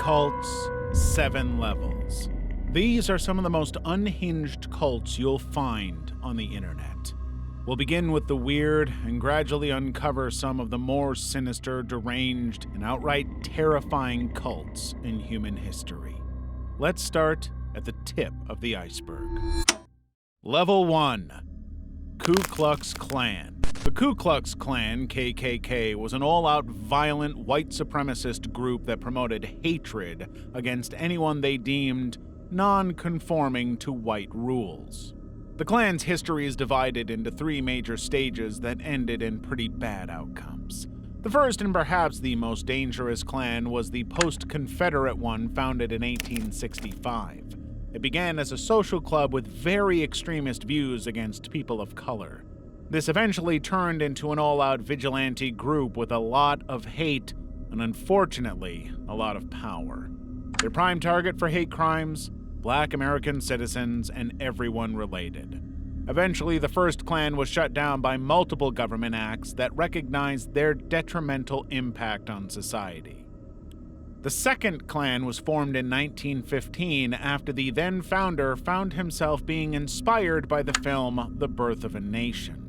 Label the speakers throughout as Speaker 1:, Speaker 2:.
Speaker 1: cults, 7 levels. These are some of the most unhinged cults you'll find on the internet. We'll begin with the weird and gradually uncover some of the more sinister, deranged, and outright terrifying cults in human history. Let's start at the tip of the iceberg. Level 1. Ku Klux Klan. The Ku Klux Klan, KKK, was an all-out violent white supremacist group that promoted hatred against anyone they deemed non-conforming to white rules. The Klan's history is divided into 3 major stages that ended in pretty bad outcomes. The first and perhaps the most dangerous Klan was the post-Confederate one founded in 1865. It began as a social club with very extremist views against people of color. This eventually turned into an all-out vigilante group with a lot of hate and, unfortunately, a lot of power. Their prime target for hate crimes: Black American citizens and everyone related. Eventually, the first Klan was shut down by multiple government acts that recognized their detrimental impact on society. The second Klan was formed in 1915 after the then founder found himself being inspired by the film The Birth of a Nation.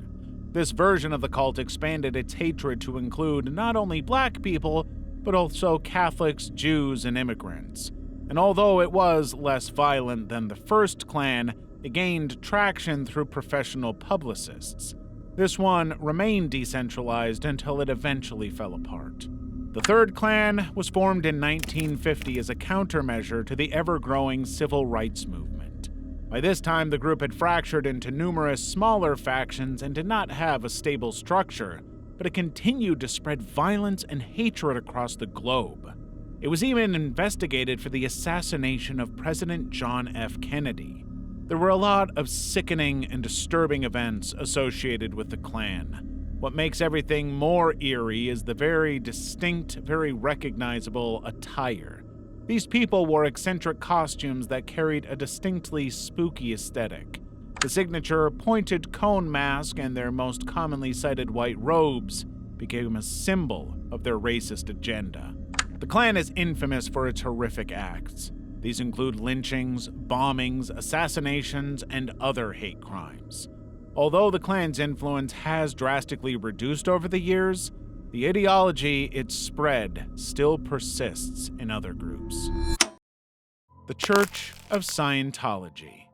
Speaker 1: This version of the cult expanded its hatred to include not only black people, but also Catholics, Jews, and immigrants. And although it was less violent than the first Klan, it gained traction through professional publicists. This one remained decentralized until it eventually fell apart. The third Klan was formed in 1950 as a countermeasure to the ever-growing civil rights movement. By this time, the group had fractured into numerous smaller factions and did not have a stable structure, but it continued to spread violence and hatred across the globe. It was even investigated for the assassination of President John F. Kennedy. There were a lot of sickening and disturbing events associated with the Klan. What makes everything more eerie is the very distinct, very recognizable attire. These people wore eccentric costumes that carried a distinctly spooky aesthetic. The signature pointed cone mask and their most commonly cited white robes became a symbol of their racist agenda. The Klan is infamous for its horrific acts. These include lynchings, bombings, assassinations, and other hate crimes. Although the Klan's influence has drastically reduced over the years, the ideology it spread still persists in other groups. The Church of Scientology.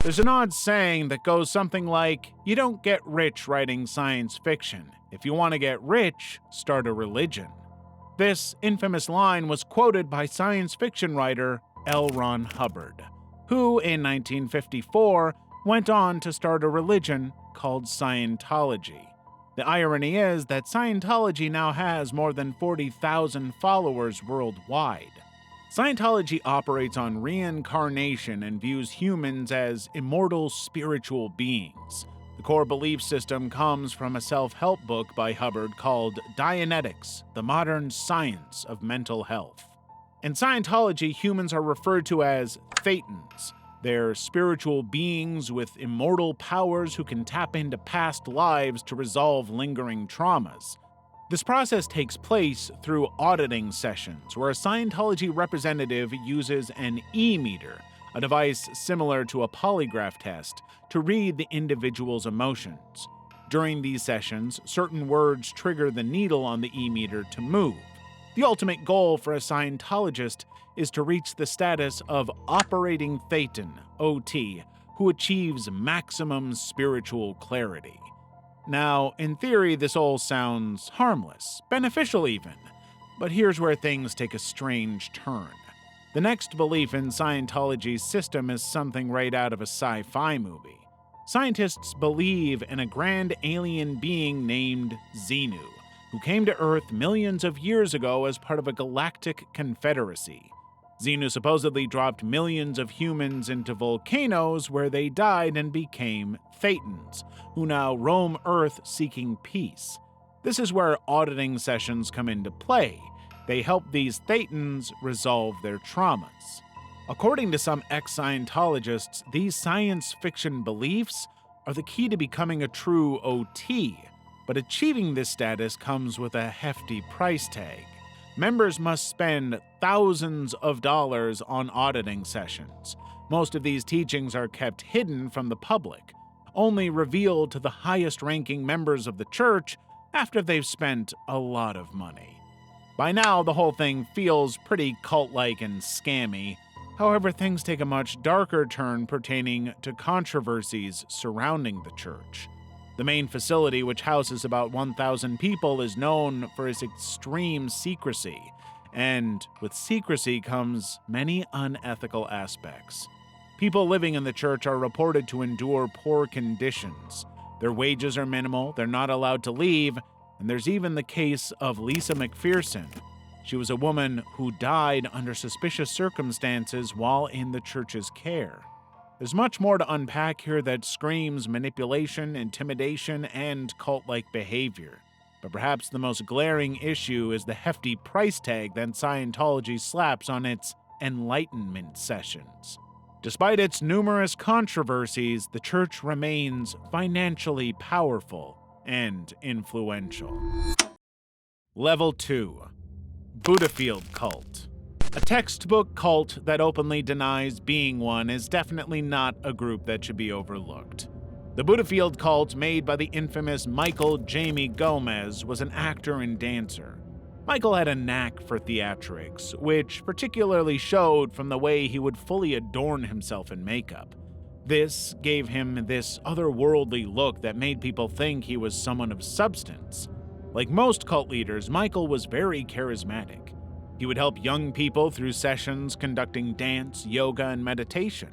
Speaker 1: There's an odd saying that goes something like, "You don't get rich writing science fiction. If you want to get rich, start a religion." This infamous line was quoted by science fiction writer L. Ron Hubbard, who in 1954 went on to start a religion called Scientology. The irony is that Scientology now has more than 40,000 followers worldwide. Scientology operates on reincarnation and views humans as immortal spiritual beings. The core belief system comes from a self-help book by Hubbard called Dianetics, the Modern Science of Mental Health. In Scientology, humans are referred to as Thetans. They're spiritual beings with immortal powers who can tap into past lives to resolve lingering traumas. This process takes place through auditing sessions, where a Scientology representative uses an e-meter, a device similar to a polygraph test, to read the individual's emotions. During these sessions, certain words trigger the needle on the e-meter to move. The ultimate goal for a Scientologist is to reach the status of operating Thetan, OT, who achieves maximum spiritual clarity. Now, in theory, this all sounds harmless, beneficial even, but here's where things take a strange turn. The next belief in Scientology's system is something right out of a sci-fi movie. Scientists believe in a grand alien being named Xenu, who came to Earth millions of years ago as part of a galactic confederacy. Xenu supposedly dropped millions of humans into volcanoes where they died and became Thetans, who now roam Earth seeking peace. This is where auditing sessions come into play. They help these Thetans resolve their traumas. According to some ex-Scientologists, these science fiction beliefs are the key to becoming a true OT, but achieving this status comes with a hefty price tag. Members must spend thousands of dollars on auditing sessions. Most of these teachings are kept hidden from the public, only revealed to the highest-ranking members of the church after they've spent a lot of money. By now, the whole thing feels pretty cult-like and scammy. However, things take a much darker turn pertaining to controversies surrounding the church. The main facility, which houses about 1,000 people, is known for its extreme secrecy, and with secrecy comes many unethical aspects. People living in the church are reported to endure poor conditions. Their wages are minimal, they're not allowed to leave, and there's even the case of Lisa McPherson. She was a woman who died under suspicious circumstances while in the church's care. There's much more to unpack here that screams manipulation, intimidation, and cult-like behavior. But perhaps the most glaring issue is the hefty price tag that Scientology slaps on its enlightenment sessions. Despite its numerous controversies, the church remains financially powerful and influential. Level 2. Buddhafield Cult. A textbook cult that openly denies being one is definitely not a group that should be overlooked. The Buddhafield cult, made by the infamous Michael Jamie Gomez, was an actor and dancer. Michael had a knack for theatrics, which particularly showed from the way he would fully adorn himself in makeup. This gave him this otherworldly look that made people think he was someone of substance. Like most cult leaders, Michael was very charismatic. He would help young people through sessions conducting dance, yoga, and meditation.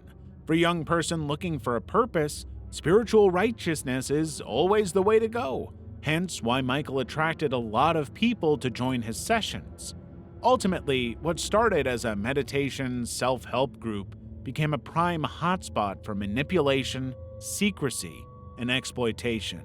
Speaker 1: For a young person looking for a purpose, spiritual righteousness is always the way to go. Hence why Michael attracted a lot of people to join his sessions. Ultimately, what started as a meditation self-help group became a prime hotspot for manipulation, secrecy, and exploitation.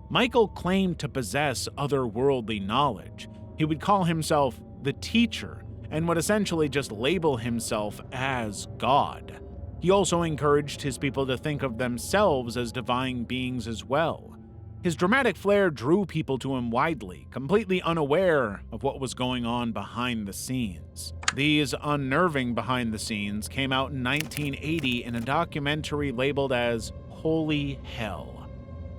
Speaker 1: Michael claimed to possess otherworldly knowledge. He would call himself the teacher and would essentially just label himself as God. He also encouraged his people to think of themselves as divine beings as well. His dramatic flair drew people to him widely, completely unaware of what was going on behind the scenes. These unnerving behind the scenes came out in 1980 in a documentary labeled as Holy Hell.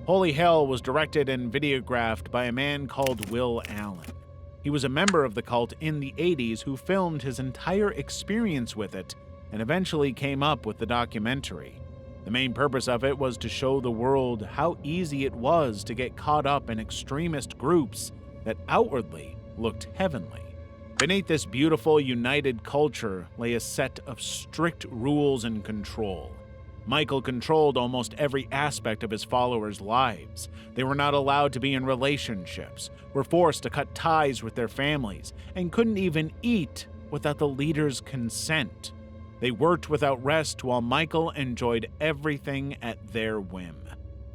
Speaker 1: Holy Hell was directed and videographed by a man called Will Allen. He was a member of the cult in the 80s who filmed his entire experience with it and eventually came up with the documentary. The main purpose of it was to show the world how easy it was to get caught up in extremist groups that outwardly looked heavenly. Beneath this beautiful, united culture lay a set of strict rules and control. Michael controlled almost every aspect of his followers' lives. They were not allowed to be in relationships, were forced to cut ties with their families, and couldn't even eat without the leader's consent. They worked without rest while Michael enjoyed everything at their whim.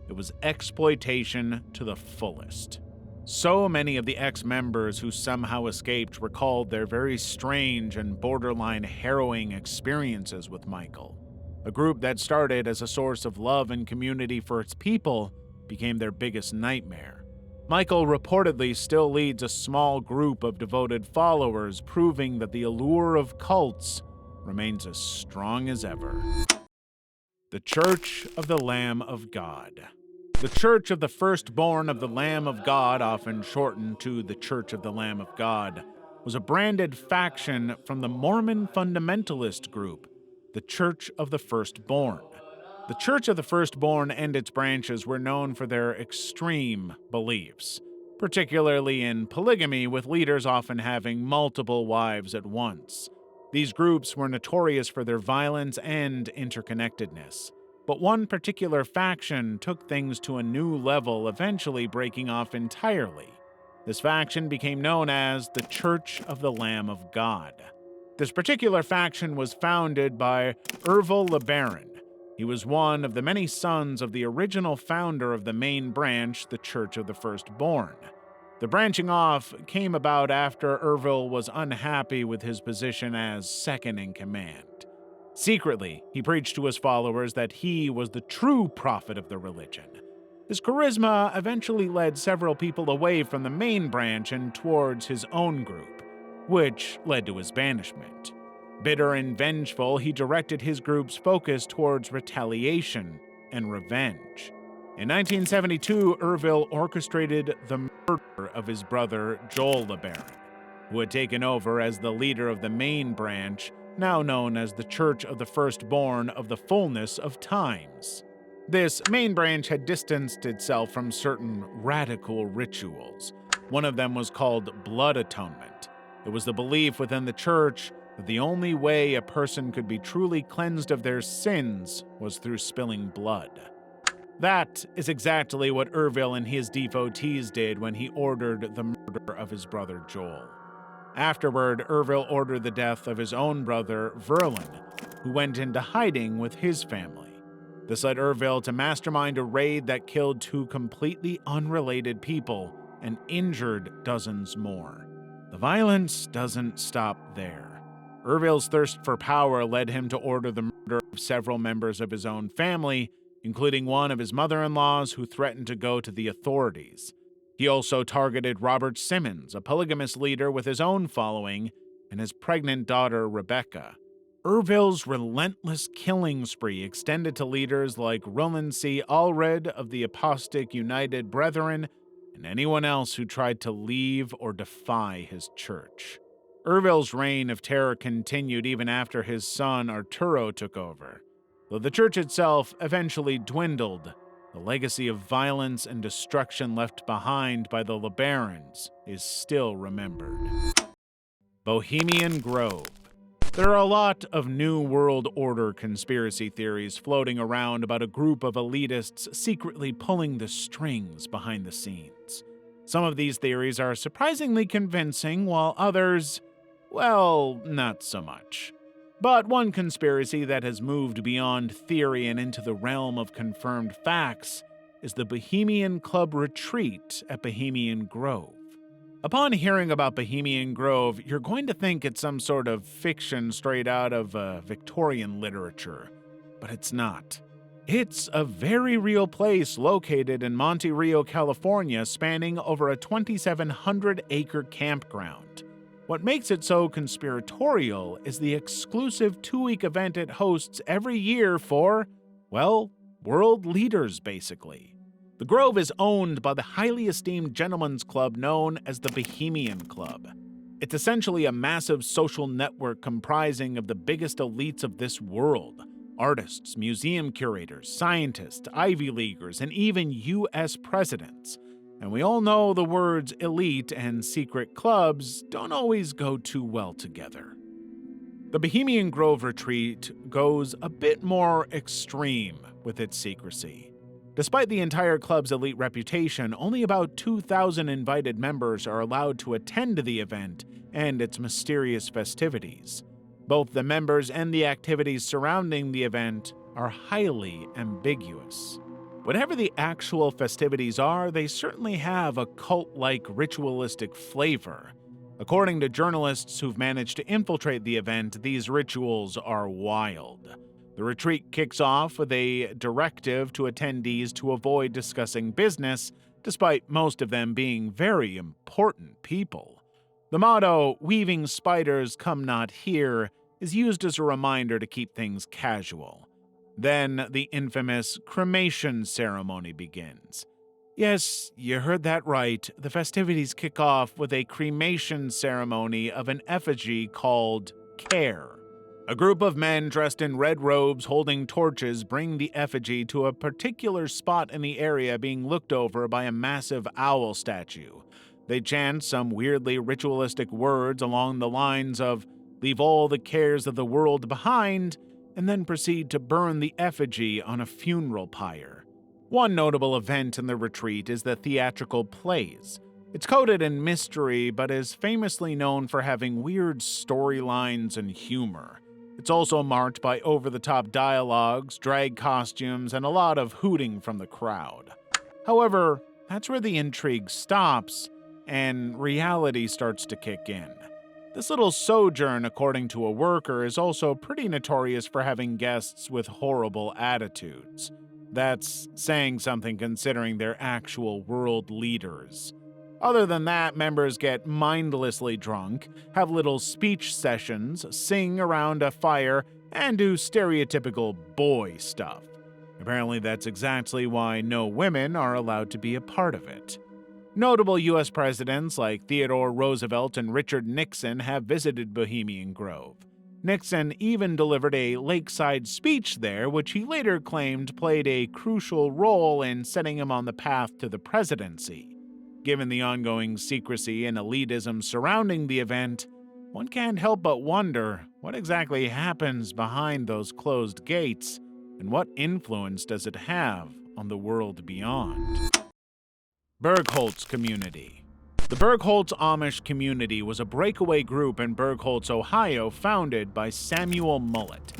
Speaker 1: It was exploitation to the fullest. So many of the ex-members who somehow escaped recalled their very strange and borderline harrowing experiences with Michael. A group that started as a source of love and community for its people became their biggest nightmare. Michael reportedly still leads a small group of devoted followers, proving that the allure of cults remains as strong as ever. The Church of the Lamb of God. The Church of the Firstborn of the Lamb of God, often shortened to the Church of the Lamb of God, was a branded faction from the Mormon fundamentalist group, the Church of the Firstborn. The Church of the Firstborn and its branches were known for their extreme beliefs, particularly in polygamy, with leaders often having multiple wives at once. These groups were notorious for their violence and interconnectedness. But one particular faction took things to a new level, eventually breaking off entirely. This faction became known as the Church of the Lamb of God. This particular faction was founded by Ervil LeBaron. He was one of the many sons of the original founder of the main branch, the Church of the Firstborn. The branching off came about after Ervil was unhappy with his position as second in command. Secretly, he preached to his followers that he was the true prophet of the religion. His charisma eventually led several people away from the main branch and towards his own group. which led to his banishment. Bitter and vengeful, he directed his group's focus towards retaliation and revenge. In 1972, Urville orchestrated the murder of his brother Joel LeBaron, who had taken over as the leader of the main branch, now known as the Church of the Firstborn of the Fullness of Times. This main branch had distanced itself from certain radical rituals. One of them was called blood atonement. It was the belief within the church that the only way a person could be truly cleansed of their sins was through spilling blood. That is exactly what Urville and his devotees did when he ordered the murder of his brother Joel. Afterward, Urville ordered the death of his own brother, Verlin, who went into hiding with his family. This led Urville to mastermind a raid that killed two completely unrelated people and injured dozens more. The violence doesn't stop there. Urville's thirst for power led him to order the murder of several members of his own family, including one of his mother-in-laws who threatened to go to the authorities. He also targeted Robert Simmons, a polygamous leader with his own following, and his pregnant daughter, Rebecca. Urville's relentless killing spree extended to leaders like Roland C. Allred of the Apostate United Brethren and anyone else who tried to leave or defy his church. Urville's reign of terror continued even after his son Arturo took over. Though the church itself eventually dwindled, the legacy of violence and destruction left behind by the LeBarons is still remembered. Bohemian Grove. There are a lot of New World Order conspiracy theories floating around about a group of elitists secretly pulling the strings behind the scenes. Some of these theories are surprisingly convincing, while others, well, not so much. But one conspiracy that has moved beyond theory and into the realm of confirmed facts is the Bohemian Club retreat at Bohemian Grove. Upon hearing about Bohemian Grove, you're going to think it's some sort of fiction straight out of Victorian literature, but it's not. It's a very real place located in Monte Rio, California, spanning over a 2,700-acre campground. What makes it so conspiratorial is the exclusive 2-week event it hosts every year for, well, world leaders, basically. The Grove is owned by the highly esteemed gentlemen's club known as the Bohemian Club. It's essentially a massive social network comprising of the biggest elites of this world: artists, museum curators, scientists, Ivy Leaguers, and even U.S. presidents. And we all know the words elite and secret clubs don't always go too well together. The Bohemian Grove retreat goes a bit more extreme with its secrecy. Despite the entire club's elite reputation, only about 2,000 invited members are allowed to attend the event and its mysterious festivities. Both the members and the activities surrounding the event are highly ambiguous. Whatever the actual festivities are, they certainly have a cult-like ritualistic flavor. According to journalists who've managed to infiltrate the event, these rituals are wild. The retreat kicks off with a directive to attendees to avoid discussing business, despite most of them being very important people. The motto, "Weaving spiders come not here," is used as a reminder to keep things casual. Then the infamous cremation ceremony begins. Yes, you heard that right. The festivities kick off with a cremation ceremony of an effigy called Care. A group of men dressed in red robes holding torches bring the effigy to a particular spot in the area being looked over by a massive owl statue. They chant some weirdly ritualistic words along the lines of, "Leave all the cares of the world behind," and then proceed to burn the effigy on a funeral pyre. One notable event in the retreat is the theatrical plays. It's coded in mystery, but is famously known for having weird storylines and humor. It's also marked by over-the-top dialogues, drag costumes, and a lot of hooting from the crowd. However, that's where the intrigue stops, and reality starts to kick in. This little sojourn, according to a worker, is also pretty notorious for having guests with horrible attitudes. That's saying something considering they're actual world leaders. Other than that, members get mindlessly drunk, have little speech sessions, sing around a fire, and do stereotypical boy stuff. Apparently, that's exactly why no women are allowed to be a part of it. Notable U.S. presidents like Theodore Roosevelt and Richard Nixon have visited Bohemian Grove. Nixon even delivered a lakeside speech there, which he later claimed played a crucial role in setting him on the path to the presidency. Given the ongoing secrecy and elitism surrounding the event, one can't help but wonder what exactly happens behind those closed gates, and what influence does it have on the world beyond. Bergholz Community. The Bergholz Amish community was a breakaway group in Bergholz, Ohio, founded by Samuel Mullet.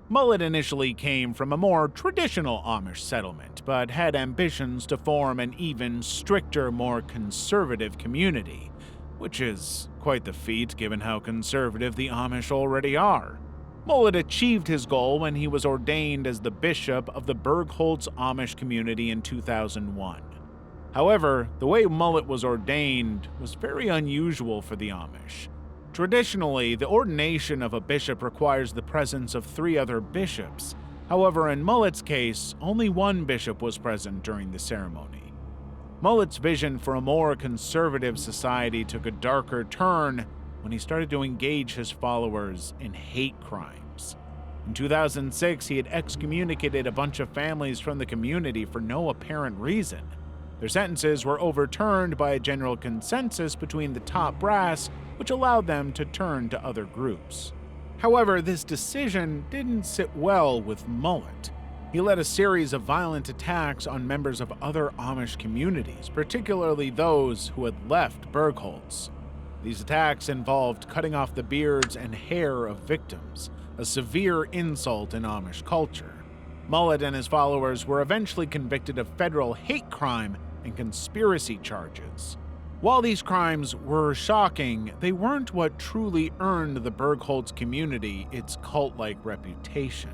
Speaker 1: Mullet initially came from a more traditional Amish settlement, but had ambitions to form an even stricter, more conservative community, which is quite the feat given how conservative the Amish already are. Mullet achieved his goal when he was ordained as the bishop of the Bergholz Amish community in 2001. However, the way Mullet was ordained was very unusual for the Amish. Traditionally, the ordination of a bishop requires the presence of 3 other bishops. However, in Mullet's case, only one bishop was present during the ceremony. Mullet's vision for a more conservative society took a darker turn when he started to engage his followers in hate crimes. In 2006, he had excommunicated a bunch of families from the community for no apparent reason. Their sentences were overturned by a general consensus between the top brass, which allowed them to turn to other groups. However, this decision didn't sit well with Mullet. He led a series of violent attacks on members of other Amish communities, particularly those who had left Bergholz. These attacks involved cutting off the beards and hair of victims, a severe insult in Amish culture. Mullet and his followers were eventually convicted of federal hate crime and conspiracy charges. While these crimes were shocking, they weren't what truly earned the Bergholz community its cult-like reputation.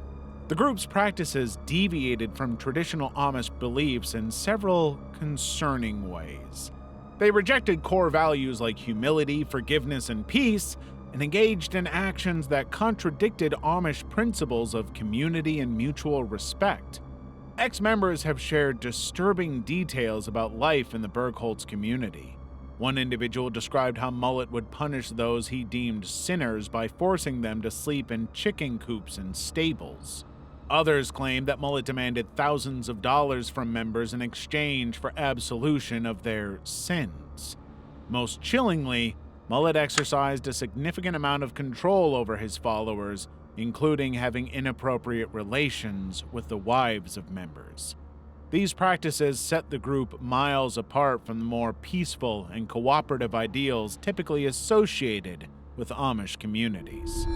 Speaker 1: The group's practices deviated from traditional Amish beliefs in several concerning ways. They rejected core values like humility, forgiveness, and peace, and engaged in actions that contradicted Amish principles of community and mutual respect. Ex-members have shared disturbing details about life in the Bergholz community. One individual described how Mullet would punish those he deemed sinners by forcing them to sleep in chicken coops and stables. Others claimed that Mullet demanded thousands of dollars from members in exchange for absolution of their sins. Most chillingly, Mullet exercised a significant amount of control over his followers, including having inappropriate relations with the wives of members. These practices set the group miles apart from the more peaceful and cooperative ideals typically associated with Amish communities.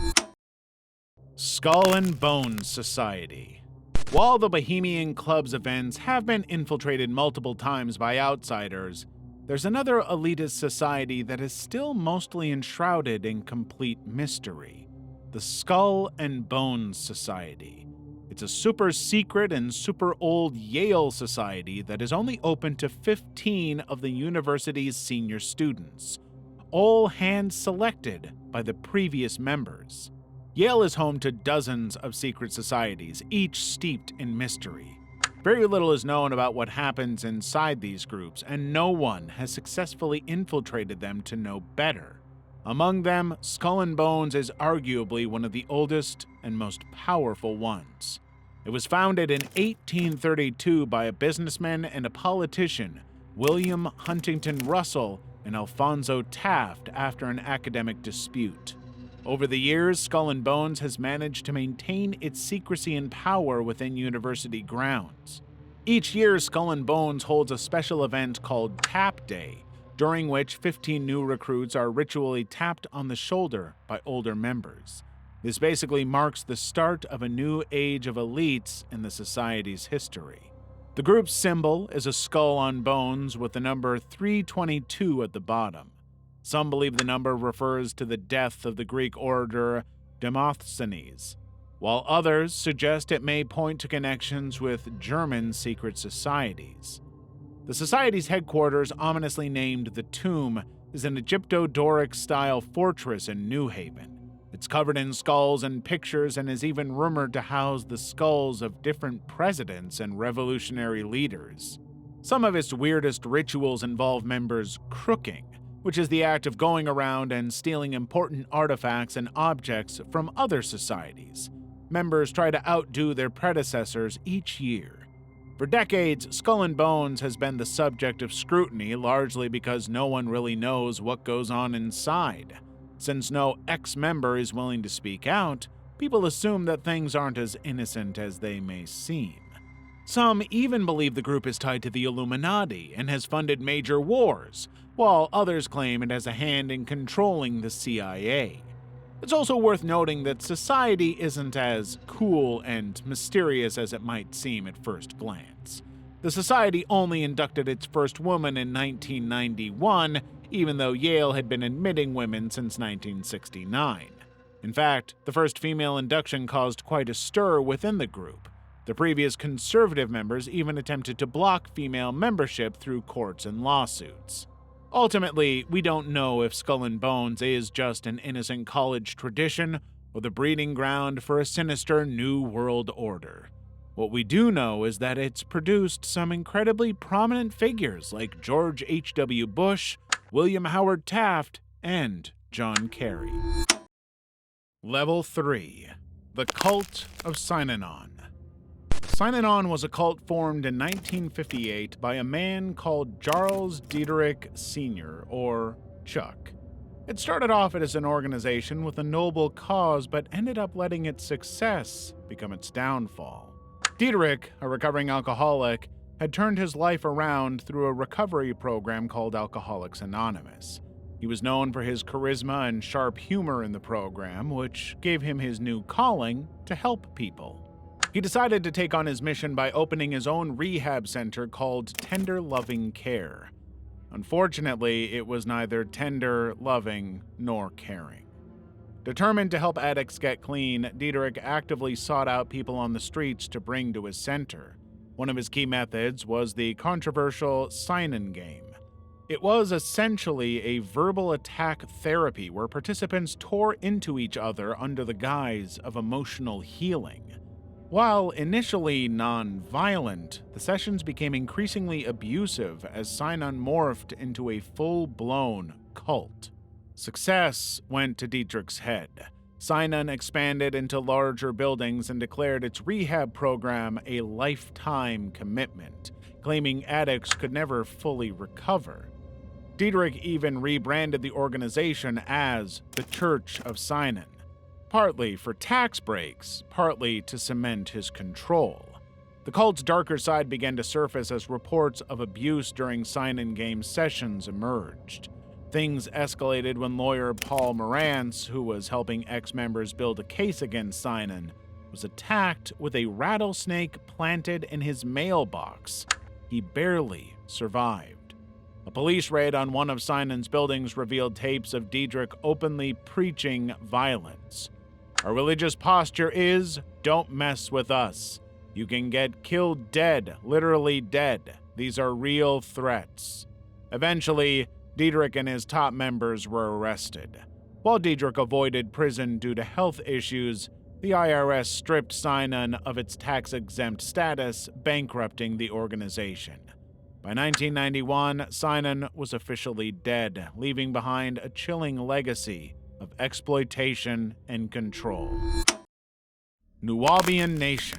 Speaker 1: Skull and Bones Society. While the Bohemian Club's events have been infiltrated multiple times by outsiders, there's another elitist society that is still mostly enshrouded in complete mystery: the Skull and Bones Society. It's a super secret and super old Yale society that is only open to 15 of the university's senior students, all hand-selected by the previous members. Yale is home to dozens of secret societies, each steeped in mystery. Very little is known about what happens inside these groups, and no one has successfully infiltrated them to know better. Among them, Skull and Bones is arguably one of the oldest and most powerful ones. It was founded in 1832 by a businessman and a politician, William Huntington Russell and Alphonso Taft, after an academic dispute. Over the years, Skull and Bones has managed to maintain its secrecy and power within university grounds. Each year, Skull and Bones holds a special event called Tap Day, during which 15 new recruits are ritually tapped on the shoulder by older members. This basically marks the start of a new age of elites in the society's history. The group's symbol is a skull on bones with the number 322 at the bottom. Some believe the number refers to the death of the Greek orator Demosthenes, while others suggest it may point to connections with German secret societies. The Society's headquarters, ominously named the Tomb, is an Egypto-Doric-style fortress in New Haven. It's covered in skulls and pictures and is even rumored to house the skulls of different presidents and revolutionary leaders. Some of its weirdest rituals involve members crooking, which is the act of going around and stealing important artifacts and objects from other societies. Members try to outdo their predecessors each year. For decades, Skull and Bones has been the subject of scrutiny, largely because no one really knows what goes on inside. Since no ex-member is willing to speak out, people assume that things aren't as innocent as they may seem. Some even believe the group is tied to the Illuminati and has funded major wars, while others claim it has a hand in controlling the CIA. It's also worth noting that society isn't as cool and mysterious as it might seem at first glance. The society only inducted its first woman in 1991, even though Yale had been admitting women since 1969. In fact, the first female induction caused quite a stir within the group. The previous conservative members even attempted to block female membership through courts and lawsuits. Ultimately, we don't know if Skull and Bones is just an innocent college tradition or the breeding ground for a sinister new world order. What we do know is that it's produced some incredibly prominent figures like George H.W. Bush, William Howard Taft, and John Kerry. Level 3. The Cult of Synanon. Synanon was a cult formed in 1958 by a man called Charles Diederich Sr., or Chuck. It started off as an organization with a noble cause, but ended up letting its success become its downfall. Diederich, a recovering alcoholic, had turned his life around through a recovery program called Alcoholics Anonymous. He was known for his charisma and sharp humor in the program, which gave him his new calling to help people. He decided to take on his mission by opening his own rehab center called Tender Loving Care. Unfortunately, it was neither tender, loving, nor caring. Determined to help addicts get clean, Diederich actively sought out people on the streets to bring to his center. One of his key methods was the controversial Sign-In game. It was essentially a verbal attack therapy where participants tore into each other under the guise of emotional healing. While initially non-violent, the sessions became increasingly abusive as Sign-On morphed into a full-blown cult. Success went to Diederich's head. Sign-On expanded into larger buildings and declared its rehab program a lifetime commitment, claiming addicts could never fully recover. Diederich even rebranded the organization as the Church of Sign-On, partly for tax breaks, partly to cement his control. The cult's darker side began to surface as reports of abuse during Sign-In game sessions emerged. Things escalated when lawyer Paul Morantz, who was helping ex-members build a case against Sign-On, was attacked with a rattlesnake planted in his mailbox. He barely survived. A police raid on one of Sign-On's buildings revealed tapes of Diederich openly preaching violence. Our religious posture is, don't mess with us. You can get killed dead, literally dead. These are real threats. Eventually, Diederich and his top members were arrested. While Diederich avoided prison due to health issues, the IRS stripped Sign-On of its tax-exempt status, bankrupting the organization. By 1991, Sign-On was officially dead, leaving behind a chilling legacy of exploitation and control. Nuwaubian Nation.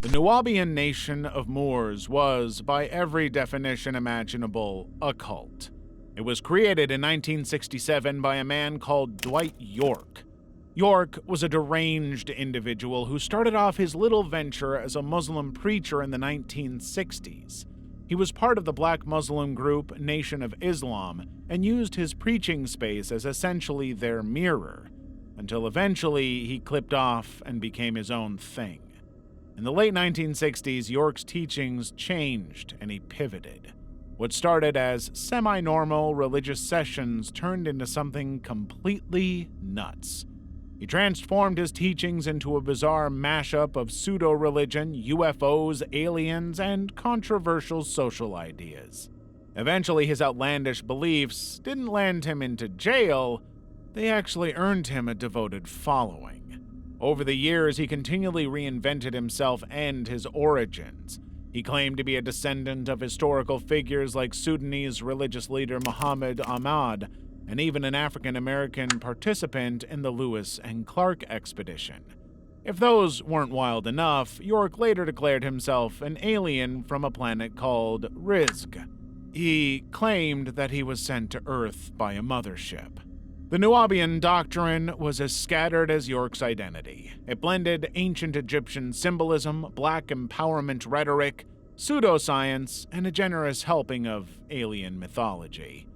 Speaker 1: The Nuwaubian nation of Moors was, by every definition imaginable, a cult. It was created in 1967 by a man called Dwight York. York was a deranged individual who started off his little venture as a Muslim preacher in the 1960s. He was part of the black Muslim group Nation of Islam and used his preaching space as essentially their mirror, until eventually he clipped off and became his own thing. In the late 1960s, York's teachings changed and he pivoted. What started as semi-normal religious sessions turned into something completely nuts. He transformed his teachings into a bizarre mashup of pseudo-religion, UFOs, aliens, and controversial social ideas. Eventually, his outlandish beliefs didn't land him into jail, they actually earned him a devoted following. Over the years, he continually reinvented himself and his origins. He claimed to be a descendant of historical figures like Sudanese religious leader Muhammad Ahmad, and even an African-American participant in the Lewis and Clark expedition. If those weren't wild enough, York later declared himself an alien from a planet called Rizq. He claimed that he was sent to Earth by a mothership. The Nubian doctrine was as scattered as York's identity. It blended ancient Egyptian symbolism, black empowerment rhetoric, pseudoscience, and a generous helping of alien mythology.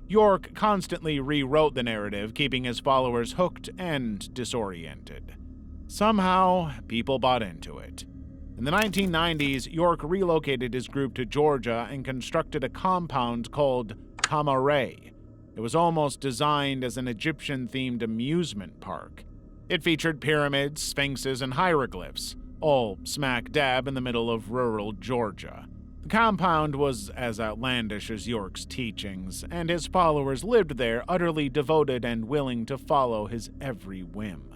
Speaker 1: York constantly rewrote the narrative, keeping his followers hooked and disoriented. Somehow, people bought into it. In the 1990s, York relocated his group to Georgia and constructed a compound called Tamaray. It was almost designed as an Egyptian-themed amusement park. It featured pyramids, sphinxes, and hieroglyphs, all smack dab in the middle of rural Georgia. The compound was as outlandish as York's teachings, and his followers lived there utterly devoted and willing to follow his every whim.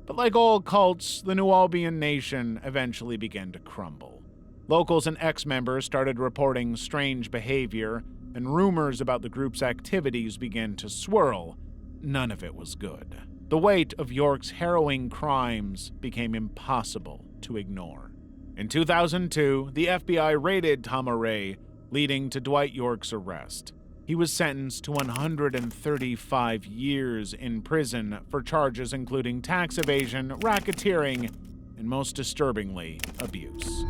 Speaker 1: But like all cults, the Nubian nation eventually began to crumble. Locals and ex-members started reporting strange behavior, and rumors about the group's activities began to swirl. None of it was good. The weight of York's harrowing crimes became impossible to ignore. In 2002, the FBI raided Tamaray, leading to Dwight York's arrest. He was sentenced to 135 years in prison for charges including tax evasion, racketeering, and most disturbingly, abuse.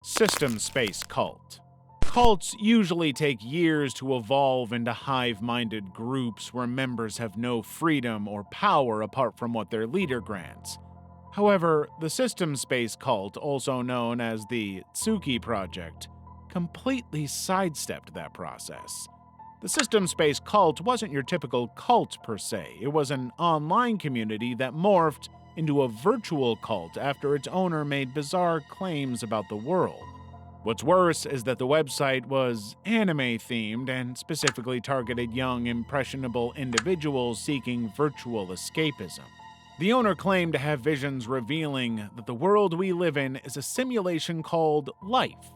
Speaker 1: System Space Cult. Cults usually take years to evolve into hive-minded groups where members have no freedom or power apart from what their leader grants. However, the System Space Cult, also known as the Tsuki Project, completely sidestepped that process. The System Space Cult wasn't your typical cult per se. It was an online community that morphed into a virtual cult after its owner made bizarre claims about the world. What's worse is that the website was anime-themed and specifically targeted young, impressionable individuals seeking virtual escapism. The owner claimed to have visions revealing that the world we live in is a simulation called life.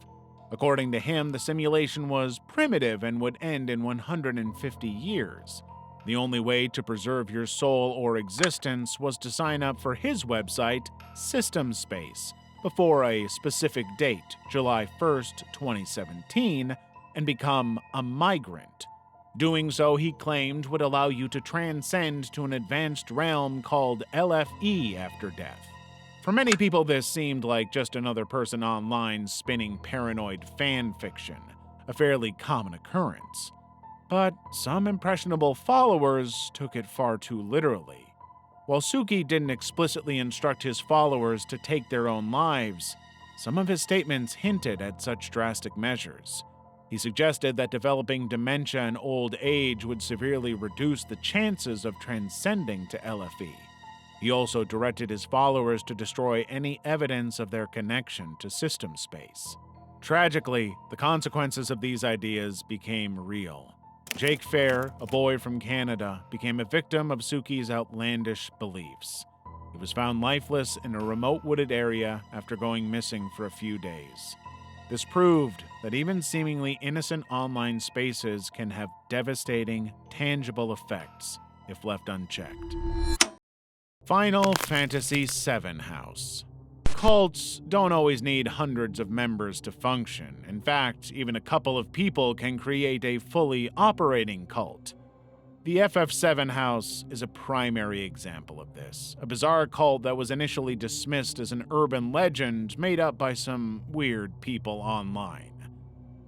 Speaker 1: According to him, the simulation was primitive and would end in 150 years. The only way to preserve your soul or existence was to sign up for his website, System Space, before a specific date, July 1st, 2017, and become a migrant. Doing so, he claimed, would allow you to transcend to an advanced realm called LFE after death. For many people, this seemed like just another person online spinning paranoid fan fiction, a fairly common occurrence. But some impressionable followers took it far too literally. While Suki didn't explicitly instruct his followers to take their own lives, some of his statements hinted at such drastic measures. He suggested that developing dementia and old age would severely reduce the chances of transcending to LFE. He also directed his followers to destroy any evidence of their connection to System Space. Tragically, the consequences of these ideas became real. Jake Fair, a boy from Canada, became a victim of Suki's outlandish beliefs. He was found lifeless in a remote wooded area after going missing for a few days. This proved that even seemingly innocent online spaces can have devastating, tangible effects if left unchecked. Final Fantasy VII House. Cults don't always need hundreds of members to function. In fact, even a couple of people can create a fully operating cult. The FF7 House is a primary example of this, a bizarre cult that was initially dismissed as an urban legend made up by some weird people online.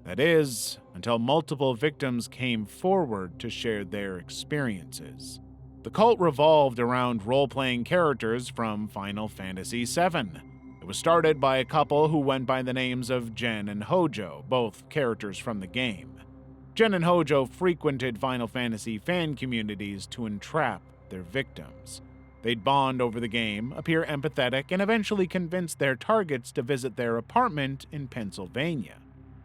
Speaker 1: That is, until multiple victims came forward to share their experiences. The cult revolved around role-playing characters from Final Fantasy VII. It was started by a couple who went by the names of Jen and Hojo, both characters from the game. Jen and Hojo frequented Final Fantasy fan communities to entrap their victims. They'd bond over the game, appear empathetic, and eventually convince their targets to visit their apartment in Pennsylvania.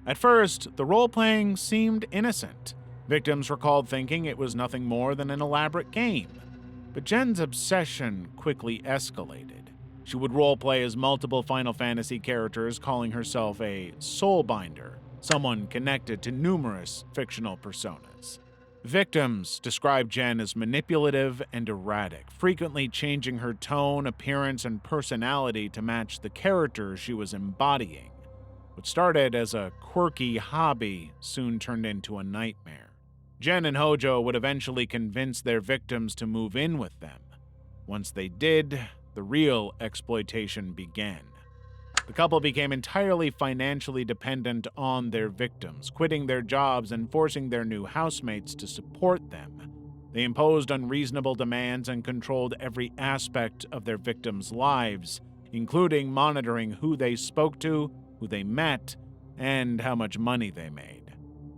Speaker 1: At first, the role-playing seemed innocent. Victims recalled thinking it was nothing more than an elaborate game. But Jen's obsession quickly escalated. She would roleplay as multiple Final Fantasy characters, calling herself a soulbinder, someone connected to numerous fictional personas. Victims described Jen as manipulative and erratic, frequently changing her tone, appearance, and personality to match the character she was embodying. What started as a quirky hobby soon turned into a nightmare. Jen and Hojo would eventually convince their victims to move in with them. Once they did, the real exploitation began. The couple became entirely financially dependent on their victims, quitting their jobs and forcing their new housemates to support them. They imposed unreasonable demands and controlled every aspect of their victims' lives, including monitoring who they spoke to, who they met, and how much money they made.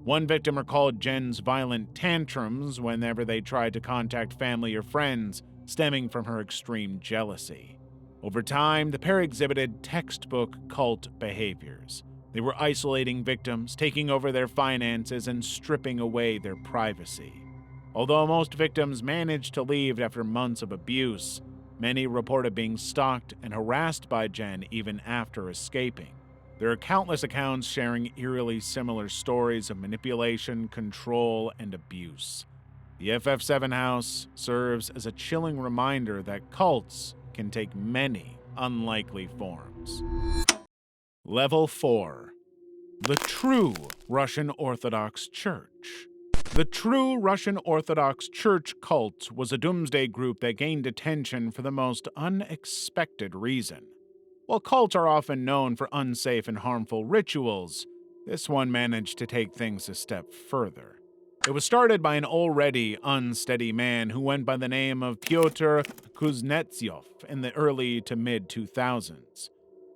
Speaker 1: One victim recalled Jen's violent tantrums whenever they tried to contact family or friends, stemming from her extreme jealousy. Over time, the pair exhibited textbook cult behaviors. They were isolating victims, taking over their finances, and stripping away their privacy. Although most victims managed to leave after months of abuse, many reported being stalked and harassed by Jen even after escaping. There are countless accounts sharing eerily similar stories of manipulation, control, and abuse. The FF7 house serves as a chilling reminder that cults can take many unlikely forms. Level 4. The True Russian Orthodox Church. The True Russian Orthodox Church cult was a doomsday group that gained attention for the most unexpected reason. While cults are often known for unsafe and harmful rituals, this one managed to take things a step further. It was started by an already unsteady man who went by the name of Pyotr Kuznetsov in the early to mid-2000s.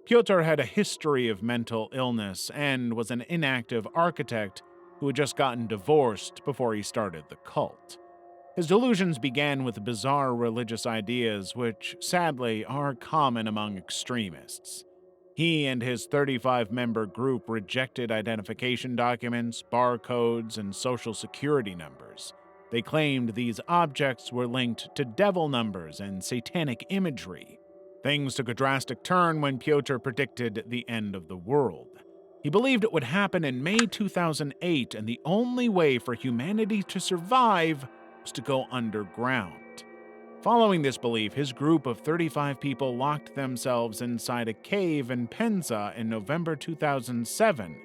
Speaker 1: Pyotr had a history of mental illness and was an inactive architect who had just gotten divorced before he started the cult. His delusions began with bizarre religious ideas, which sadly are common among extremists. He and his 35-member group rejected identification documents, barcodes, and social security numbers. They claimed these objects were linked to devil numbers and satanic imagery. Things took a drastic turn when Pyotr predicted the end of the world. He believed it would happen in May 2008, and the only way for humanity to survive was to go underground. Following this belief, his group of 35 people locked themselves inside a cave in Penza in November 2007.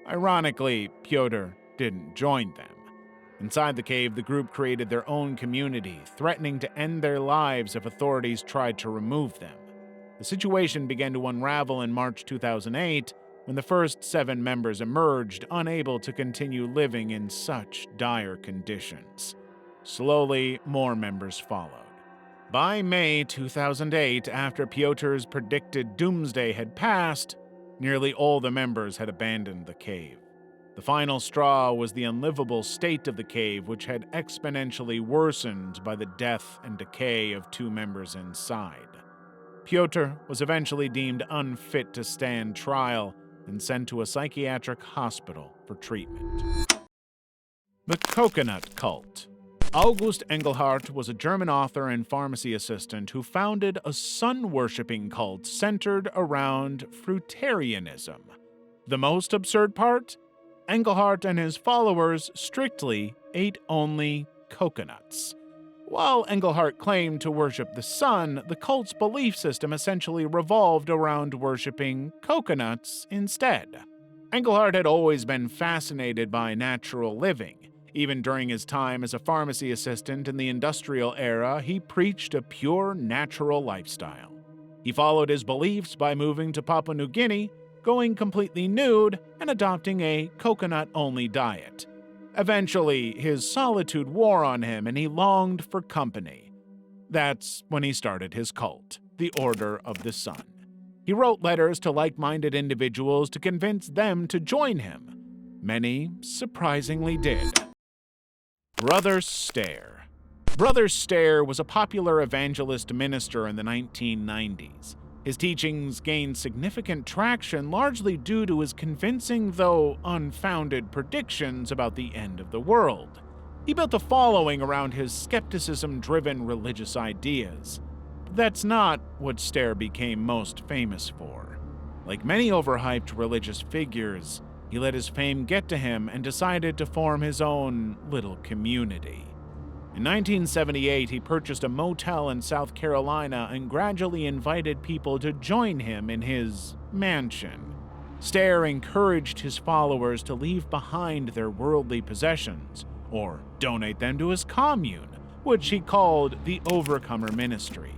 Speaker 1: Ironically, Pyotr didn't join them. Inside the cave, the group created their own community, threatening to end their lives if authorities tried to remove them. The situation began to unravel in March 2008 when the first 7 members emerged, unable to continue living in such dire conditions. Slowly, more members followed. By May 2008, after Pyotr's predicted doomsday had passed, nearly all the members had abandoned the cave. The final straw was the unlivable state of the cave, which had exponentially worsened by the death and decay of 2 members inside. Pyotr was eventually deemed unfit to stand trial and sent to a psychiatric hospital for treatment. The Coconut Cult. August Engelhardt was a German author and pharmacy assistant who founded a sun-worshipping cult centered around fruitarianism. The most absurd part? Engelhardt and his followers strictly ate only coconuts. While Engelhardt claimed to worship the sun, the cult's belief system essentially revolved around worshiping coconuts instead. Engelhardt had always been fascinated by natural living. Even during his time as a pharmacy assistant in the industrial era, he preached a pure, natural lifestyle. He followed his beliefs by moving to Papua New Guinea, going completely nude, and adopting a coconut-only diet. Eventually, his solitude wore on him and he longed for company. That's when he started his cult, the Order of the Sun. He wrote letters to like-minded individuals to convince them to join him. Many surprisingly did. Brother Stare. Brother Stair was a popular evangelist minister in the 1990s. His teachings gained significant traction largely due to his convincing, though unfounded, predictions about the end of the world. He built a following around his skepticism-driven religious ideas. But that's not what Stair became most famous for. Like many overhyped religious figures, he let his fame get to him and decided to form his own little community. In 1978, he purchased a motel in South Carolina and gradually invited people to join him in his mansion. Stair encouraged his followers to leave behind their worldly possessions, or donate them to his commune, which he called the Overcomer Ministry.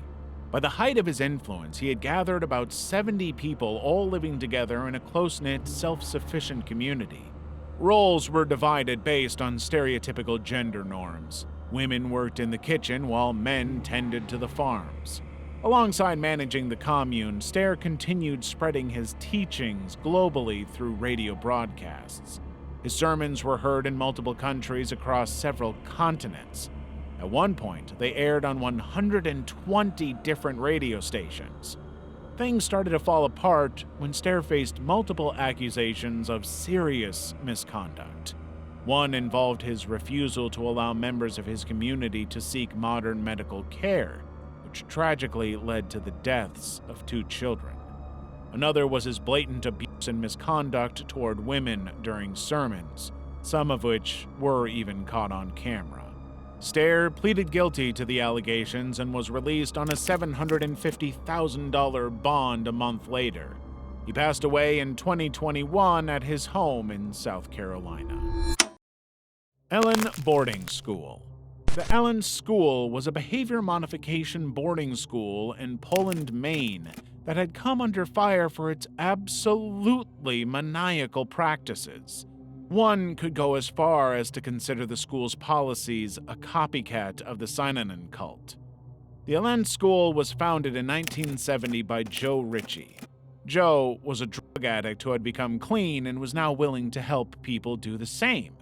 Speaker 1: By the height of his influence, he had gathered about 70 people all living together in a close-knit, self-sufficient community. Roles were divided based on stereotypical gender norms. Women worked in the kitchen while men tended to the farms. Alongside managing the commune, Stair continued spreading his teachings globally through radio broadcasts. His sermons were heard in multiple countries across several continents. At one point, they aired on 120 different radio stations. Things started to fall apart when Stair faced multiple accusations of serious misconduct. One involved his refusal to allow members of his community to seek modern medical care, which tragically led to the deaths of 2 children. Another was his blatant abuse and misconduct toward women during sermons, some of which were even caught on camera. Stair pleaded guilty to the allegations and was released on a $750,000 bond a month later. He passed away in 2021 at his home in South Carolina. Ellen Boarding School. The Ellen School was a behavior modification boarding school in Poland, Maine, that had come under fire for its absolutely maniacal practices. One could go as far as to consider the school's policies a copycat of the Synanon cult. The Ellen School was founded in 1970 by Joe Ritchie. Joe was a drug addict who had become clean and was now willing to help people do the same.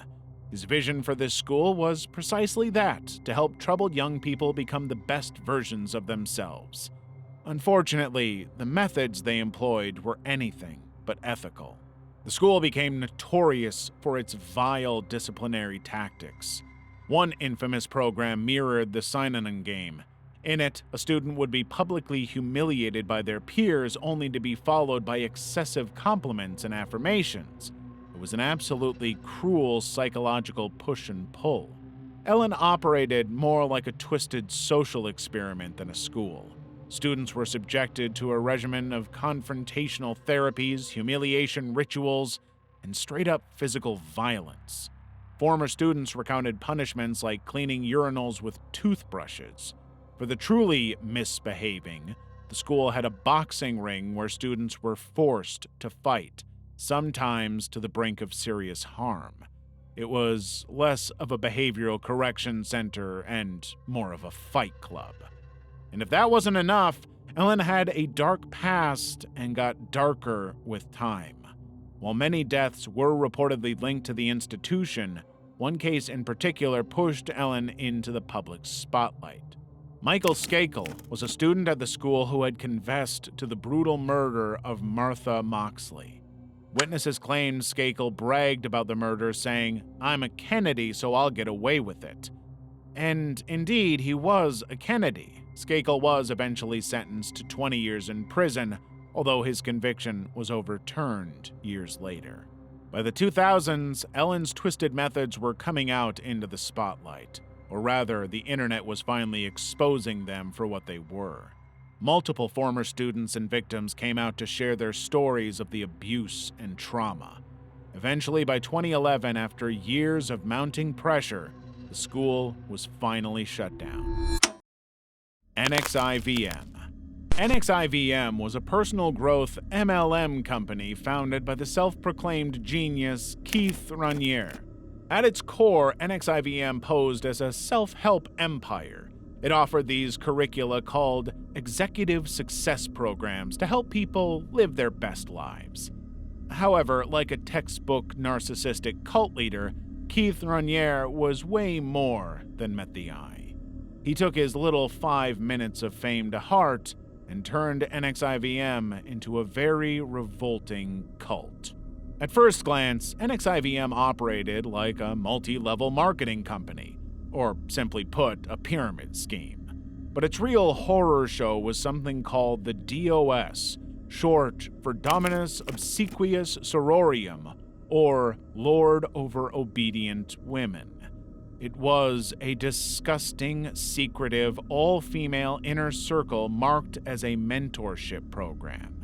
Speaker 1: His vision for this school was precisely that, to help troubled young people become the best versions of themselves. Unfortunately, the methods they employed were anything but ethical. The school became notorious for its vile disciplinary tactics. One infamous program mirrored the Synanon game. In it, a student would be publicly humiliated by their peers only to be followed by excessive compliments and affirmations. It was an absolutely cruel psychological push and pull. Ellen operated more like a twisted social experiment than a school. Students were subjected to a regimen of confrontational therapies, humiliation rituals, and straight-up physical violence. Former students recounted punishments like cleaning urinals with toothbrushes. For the truly misbehaving, the school had a boxing ring where students were forced to fight, sometimes to the brink of serious harm. It was less of a behavioral correction center and more of a fight club. And if that wasn't enough, Ellen had a dark past and got darker with time. While many deaths were reportedly linked to the institution, one case in particular pushed Ellen into the public spotlight. Michael Skakel was a student at the school who had confessed to the brutal murder of Martha Moxley. Witnesses claimed Skakel bragged about the murder, saying, "I'm a Kennedy, so I'll get away with it." And indeed, he was a Kennedy. Skakel was eventually sentenced to 20 years in prison, although his conviction was overturned years later. By the 2000s, Ellen's twisted methods were coming out into the spotlight, or rather, the internet was finally exposing them for what they were. Multiple former students and victims came out to share their stories of the abuse and trauma. Eventually, by 2011, after years of mounting pressure, the school was finally shut down. NXIVM. NXIVM was a personal growth MLM company founded by the self-proclaimed genius Keith Raniere. At its core, NXIVM posed as a self-help empire. It offered these curricula called executive success programs to help people live their best lives. However, like a textbook narcissistic cult leader, Keith Raniere was way more than met the eye. He took his little 5 minutes of fame to heart and turned NXIVM into a very revolting cult. At first glance, NXIVM operated like a multi-level marketing company, or simply put, a pyramid scheme. But its real horror show was something called the DOS, short for Dominus Obsequious Sororium, or Lord over Obedient Women. It was a disgusting, secretive, all-female inner circle marked as a mentorship program.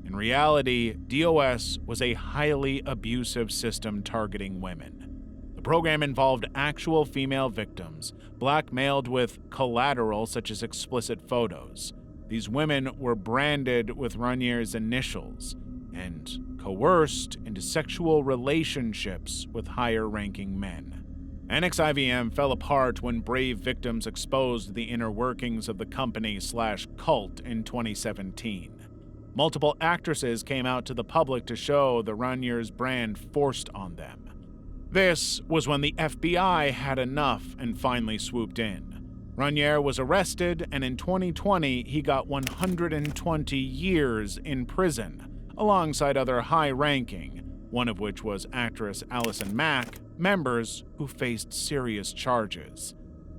Speaker 1: In reality, DOS was a highly abusive system targeting women. The program involved actual female victims, blackmailed with collateral such as explicit photos. These women were branded with Ranier's initials and coerced into sexual relationships with higher-ranking men. NXIVM fell apart when brave victims exposed the inner workings of the company/cult in 2017. Multiple actresses came out to the public to show the Ranier's brand forced on them. This was when the FBI had enough and finally swooped in. Ranier was arrested, and in 2020 he got 120 years in prison, alongside other high-ranking, one of which was actress Allison Mack, members who faced serious charges.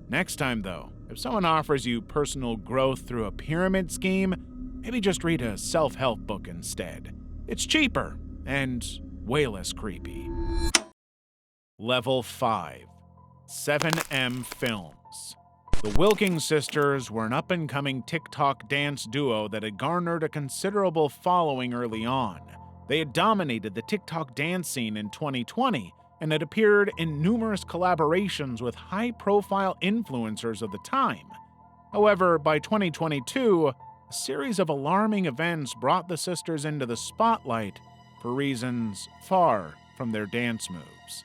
Speaker 1: Next time, though, if someone offers you personal growth through a pyramid scheme, maybe just read a self-help book instead. It's cheaper and way less creepy. Level 5. 7M Films. The Wilkins sisters were an up-and-coming TikTok dance duo that had garnered a considerable following early on. They had dominated the TikTok dance scene in 2020 and had appeared in numerous collaborations with high-profile influencers of the time. However, by 2022, a series of alarming events brought the sisters into the spotlight for reasons far from their dance moves.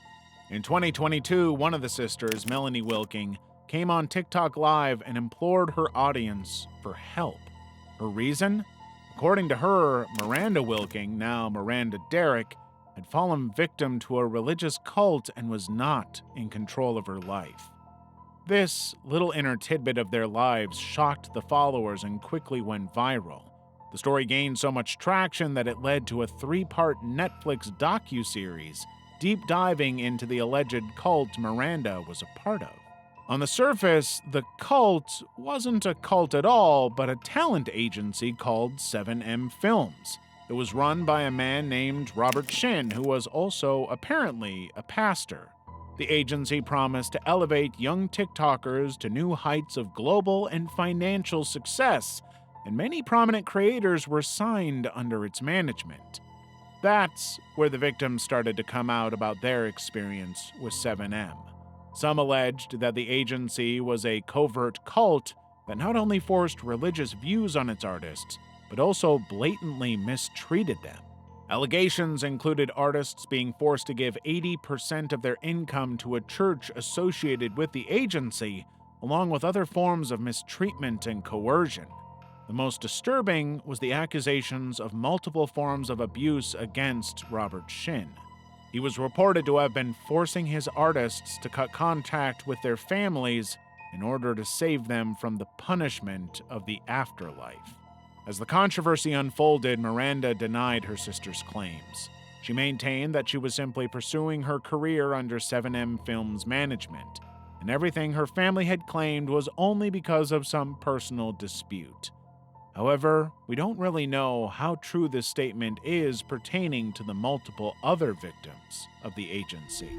Speaker 1: In 2022, one of the sisters, Melanie Wilking, came on TikTok Live and implored her audience for help. Her reason? According to her, Miranda Wilking, now Miranda Derrick, had fallen victim to a religious cult and was not in control of her life. This little inner tidbit of their lives shocked the followers and quickly went viral. The story gained so much traction that it led to a 3-part Netflix docuseries deep diving into the alleged cult Miranda was a part of. On the surface, the cult wasn't a cult at all, but a talent agency called 7M Films. It was run by a man named Robert Shin, who was also apparently a pastor. The agency promised to elevate young TikTokers to new heights of global and financial success, and many prominent creators were signed under its management. That's where the victims started to come out about their experience with 7M. Some alleged that the agency was a covert cult that not only forced religious views on its artists, but also blatantly mistreated them. Allegations included artists being forced to give 80% of their income to a church associated with the agency, along with other forms of mistreatment and coercion. The most disturbing was the accusations of multiple forms of abuse against Robert Shin. He was reported to have been forcing his artists to cut contact with their families in order to save them from the punishment of the afterlife. As the controversy unfolded, Miranda denied her sister's claims. She maintained that she was simply pursuing her career under 7M Films management, and everything her family had claimed was only because of some personal dispute. However, we don't really know how true this statement is pertaining to the multiple other victims of the agency.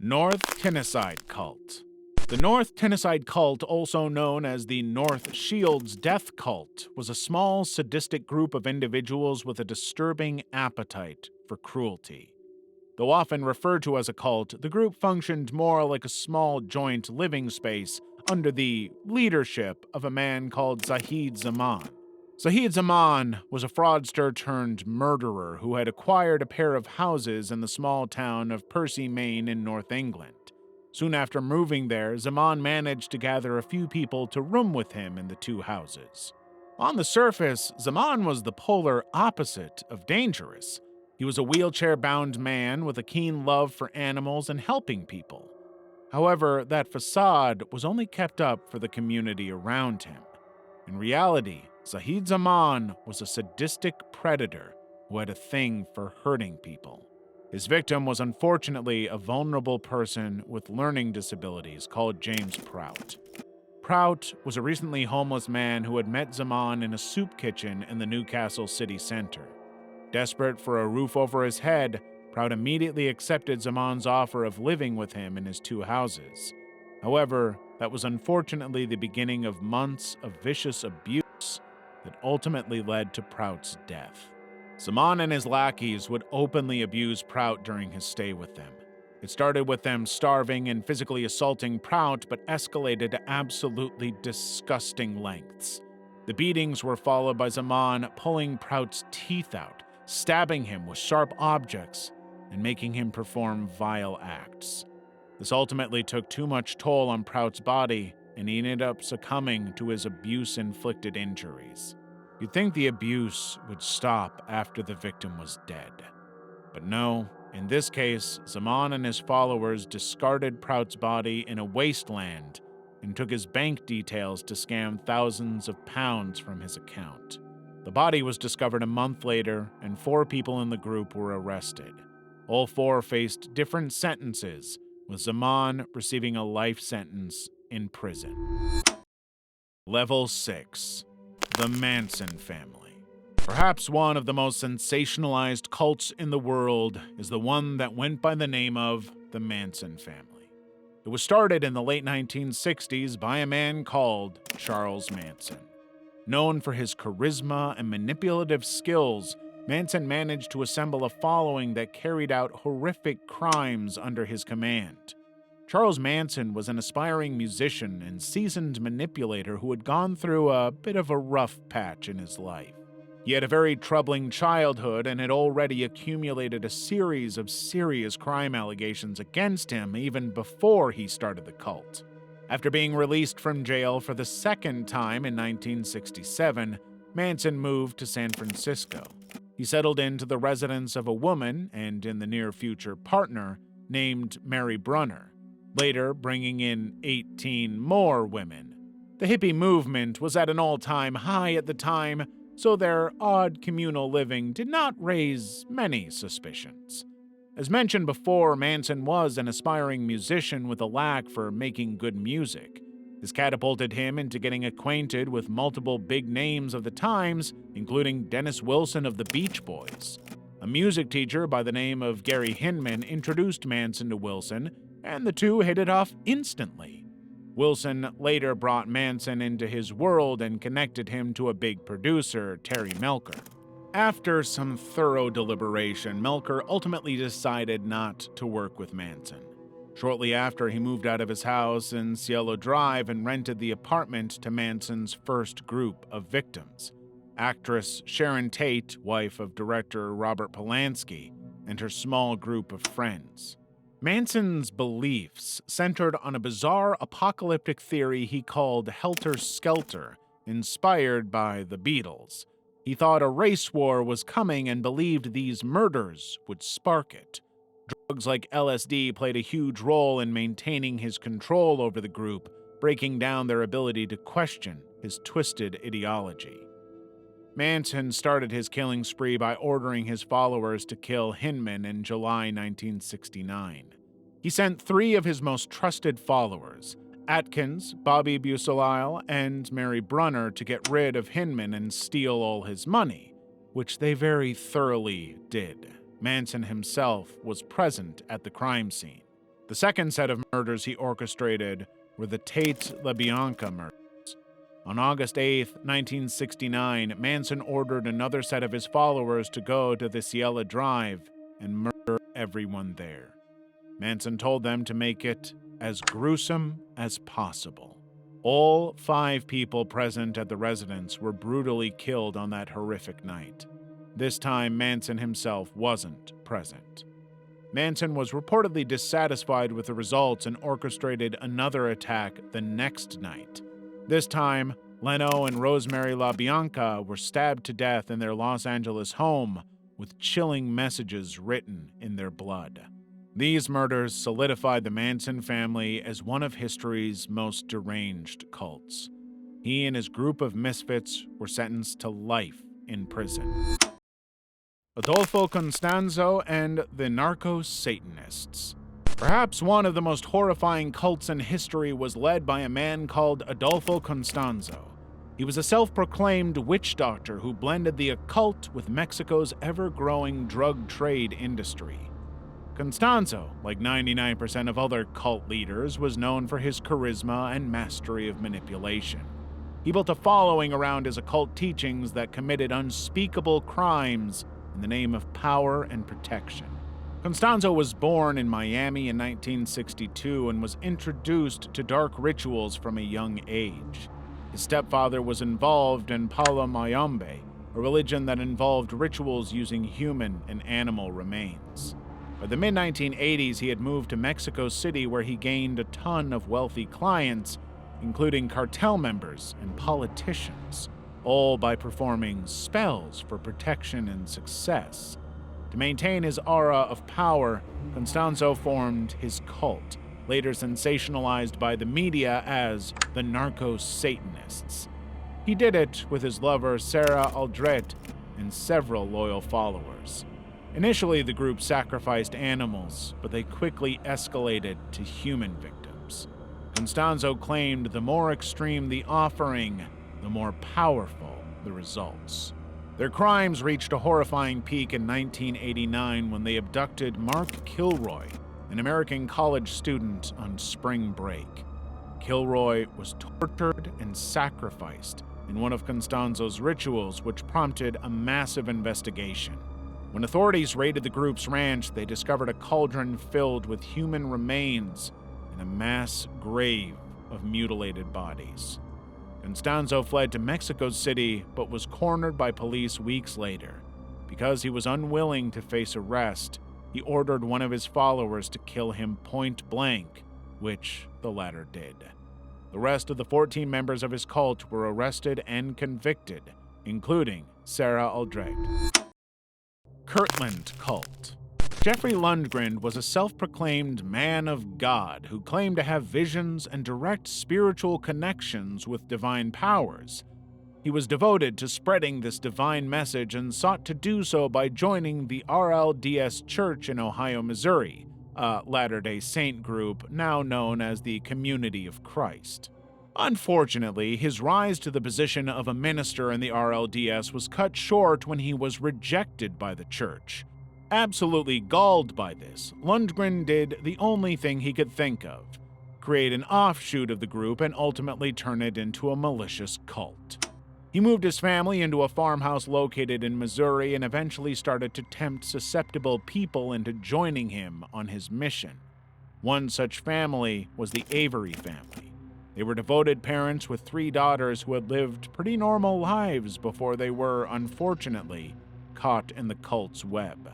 Speaker 1: North Tennessee Cult. The North Tennessee Cult, also known as the North Shields Death Cult, was a small, sadistic group of individuals with a disturbing appetite for cruelty. Though often referred to as a cult, the group functioned more like a small joint living space under the leadership of a man called Zahid Zaman. Zahid Zaman was a fraudster turned murderer who had acquired a pair of houses in the small town of Percy, Maine in North England. Soon after moving there, Zaman managed to gather a few people to room with him in the 2 houses. On the surface, Zaman was the polar opposite of dangerous. He was a wheelchair-bound man with a keen love for animals and helping people. However, that facade was only kept up for the community around him. In reality, Zahid Zaman was a sadistic predator who had a thing for hurting people. His victim was unfortunately a vulnerable person with learning disabilities called James Prout. Prout was a recently homeless man who had met Zaman in a soup kitchen in the Newcastle city center. Desperate for a roof over his head, Prout immediately accepted Zaman's offer of living with him in his two houses. However, that was unfortunately the beginning of months of vicious abuse that ultimately led to Prout's death. Zaman and his lackeys would openly abuse Prout during his stay with them. It started with them starving and physically assaulting Prout, but escalated to absolutely disgusting lengths. The beatings were followed by Zaman pulling Prout's teeth out, stabbing him with sharp objects, and making him perform vile acts. This ultimately took too much toll on Prout's body, and he ended up succumbing to his abuse-inflicted injuries. You'd think the abuse would stop after the victim was dead. But no, in this case, Zaman and his followers discarded Prout's body in a wasteland and took his bank details to scam thousands of pounds from his account. The body was discovered a month later, and 4 people in the group were arrested. All 4 faced different sentences, with Zaman receiving a life sentence in prison. Level 6. The Manson Family. Perhaps one of the most sensationalized cults in the world is the one that went by the name of the Manson family. It was started in the late 1960s by a man called Charles Manson. Known for his charisma and manipulative skills, Manson managed to assemble a following that carried out horrific crimes under his command. Charles Manson was an aspiring musician and seasoned manipulator who had gone through a bit of a rough patch in his life. He had a very troubling childhood and had already accumulated a series of serious crime allegations against him even before he started the cult. After being released from jail for the second time in 1967, Manson moved to San Francisco. He settled into the residence of a woman and, in the near future, partner named Mary Brunner, later bringing in 18 more women. The hippie movement was at an all-time high at the time, so their odd communal living did not raise many suspicions. As mentioned before, Manson was an aspiring musician with a lack for making good music. This catapulted him into getting acquainted with multiple big names of the times, including Dennis Wilson of the Beach Boys. A music teacher by the name of Gary Hinman introduced Manson to Wilson, and the two hit it off instantly. Wilson later brought Manson into his world and connected him to a big producer, Terry Melcher. After some thorough deliberation, Melcher ultimately decided not to work with Manson. Shortly after, he moved out of his house in Cielo Drive and rented the apartment to Manson's first group of victims. Actress Sharon Tate, wife of director Robert Polanski, and her small group of friends. Manson's beliefs centered on a bizarre apocalyptic theory he called Helter Skelter, inspired by the Beatles. He thought a race war was coming and believed these murders would spark it. Drugs like LSD played a huge role in maintaining his control over the group, breaking down their ability to question his twisted ideology. Manson started his killing spree by ordering his followers to kill Hinman in July 1969. He sent 3 of his most trusted followers, Atkins, Bobby Busalile, and Mary Brunner, to get rid of Hinman and steal all his money, which they very thoroughly did. Manson himself was present at the crime scene. The second set of murders he orchestrated were the Tate LaBianca murders. On August 8, 1969, Manson ordered another set of his followers to go to the Cielo Drive and murder everyone there. Manson told them to make it as gruesome as possible. All 5 people present at the residence were brutally killed on that horrific night. This time, Manson himself wasn't present. Manson was reportedly dissatisfied with the results and orchestrated another attack the next night. This time, Leno and Rosemary LaBianca were stabbed to death in their Los Angeles home with chilling messages written in their blood. These murders solidified the Manson family as one of history's most deranged cults. He and his group of misfits were sentenced to life in prison. Adolfo Constanzo and the Narco-Satanists. Perhaps one of the most horrifying cults in history was led by a man called Adolfo Constanzo. He was a self-proclaimed witch doctor who blended the occult with Mexico's ever-growing drug trade industry. Constanzo, like 99% of other cult leaders, was known for his charisma and mastery of manipulation. He built a following around his occult teachings that committed unspeakable crimes in the name of power and protection. Constanzo was born in Miami in 1962 and was introduced to dark rituals from a young age. His stepfather was involved in Palamayombe, a religion that involved rituals using human and animal remains. By the mid-1980s, he had moved to Mexico City, where he gained a ton of wealthy clients, including cartel members and politicians, all by performing spells for protection and success. To maintain his aura of power, Constanzo formed his cult, later sensationalized by the media as the Narco-Satanists. He did it with his lover Sarah Aldrete and several loyal followers. Initially, the group sacrificed animals, but they quickly escalated to human victims. Constanzo claimed the more extreme the offering, the more powerful the results. Their crimes reached a horrifying peak in 1989 when they abducted Mark Kilroy, an American college student on spring break. Kilroy was tortured and sacrificed in one of Constanzo's rituals, which prompted a massive investigation. When authorities raided the group's ranch, they discovered a cauldron filled with human remains and a mass grave of mutilated bodies. Constanzo fled to Mexico City, but was cornered by police weeks later. Because he was unwilling to face arrest, he ordered one of his followers to kill him point blank, which the latter did. The rest of the 14 members of his cult were arrested and convicted, including Sarah Aldrete. Kirtland Cult. Jeffrey Lundgren was a self-proclaimed man of God who claimed to have visions and direct spiritual connections with divine powers. He was devoted to spreading this divine message and sought to do so by joining the RLDS Church in Ohio, Missouri, a Latter-day Saint group now known as the Community of Christ. Unfortunately, his rise to the position of a minister in the RLDS was cut short when he was rejected by the church. Absolutely galled by this, Lundgren did the only thing he could think of: create an offshoot of the group and ultimately turn it into a malicious cult. He moved his family into a farmhouse located in Missouri and eventually started to tempt susceptible people into joining him on his mission. One such family was the Avery family. They were devoted parents with 3 daughters who had lived pretty normal lives before they were, unfortunately, caught in the cult's web.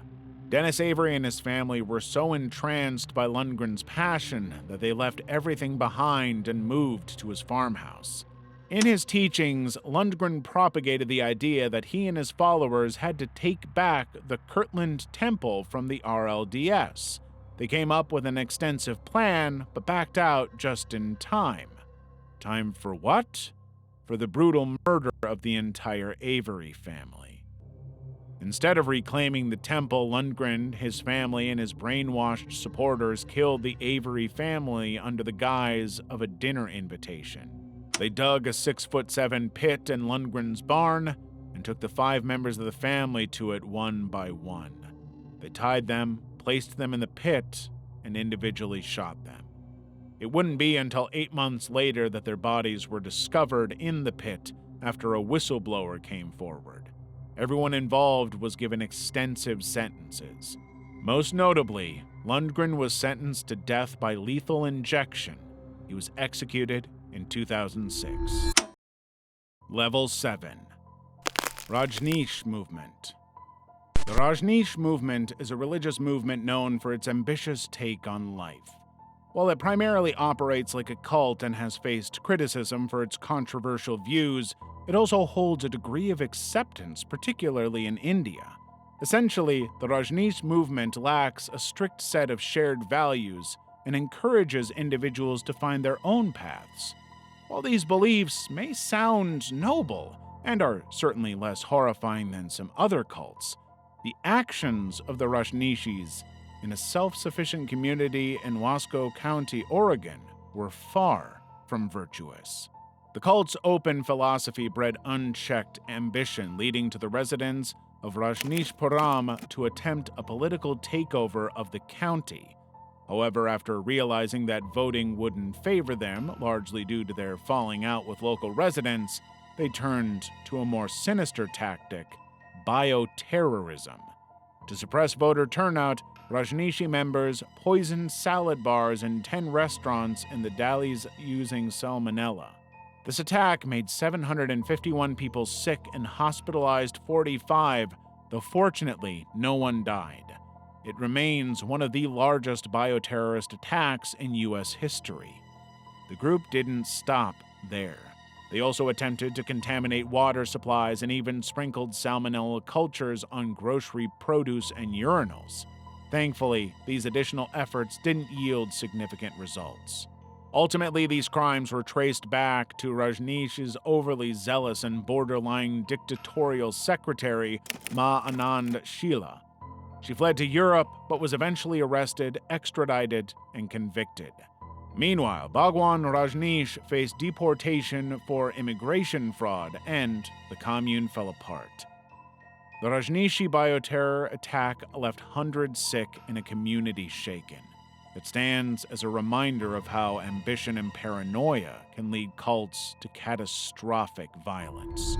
Speaker 1: Dennis Avery and his family were so entranced by Lundgren's passion that they left everything behind and moved to his farmhouse. In his teachings, Lundgren propagated the idea that he and his followers had to take back the Kirtland Temple from the RLDS. They came up with an extensive plan, but backed out just in time. Time for what? For the brutal murder of the entire Avery family. Instead of reclaiming the temple, Lundgren, his family, and his brainwashed supporters killed the Avery family under the guise of a dinner invitation. They dug a 6'7" pit in Lundgren's barn and took the 5 members of the family to it one by one. They tied them, placed them in the pit, and individually shot them. It wouldn't be until 8 months later that their bodies were discovered in the pit after a whistleblower came forward. Everyone involved was given extensive sentences. Most notably, Lundgren was sentenced to death by lethal injection. He was executed in 2006. Level 7. Rajneesh Movement. The Rajneesh Movement is a religious movement known for its ambitious take on life. While it primarily operates like a cult and has faced criticism for its controversial views, it also holds a degree of acceptance, particularly in India. Essentially, the Rajneesh movement lacks a strict set of shared values and encourages individuals to find their own paths. While these beliefs may sound noble and are certainly less horrifying than some other cults, the actions of the Rajneeshis in a self-sufficient community in Wasco County, Oregon, were far from virtuous. The cult's open philosophy bred unchecked ambition, leading to the residents of Rajneeshpuram to attempt a political takeover of the county. However, after realizing that voting wouldn't favor them, largely due to their falling out with local residents, they turned to a more sinister tactic: bioterrorism. To suppress voter turnout, Rajneeshi members poisoned salad bars in 10 restaurants in the Delhi's using salmonella. This attack made 751 people sick and hospitalized 45, though fortunately no one died. It remains one of the largest bioterrorist attacks in U.S. history. The group didn't stop there. They also attempted to contaminate water supplies and even sprinkled salmonella cultures on grocery produce and urinals. Thankfully, these additional efforts didn't yield significant results. Ultimately, these crimes were traced back to Rajneesh's overly zealous and borderline dictatorial secretary, Ma Anand Sheila. She fled to Europe, but was eventually arrested, extradited, and convicted. Meanwhile, Bhagwan Rajneesh faced deportation for immigration fraud, and the commune fell apart. The Rajneeshi bioterror attack left hundreds sick and a community shaken. It stands as a reminder of how ambition and paranoia can lead cults to catastrophic violence.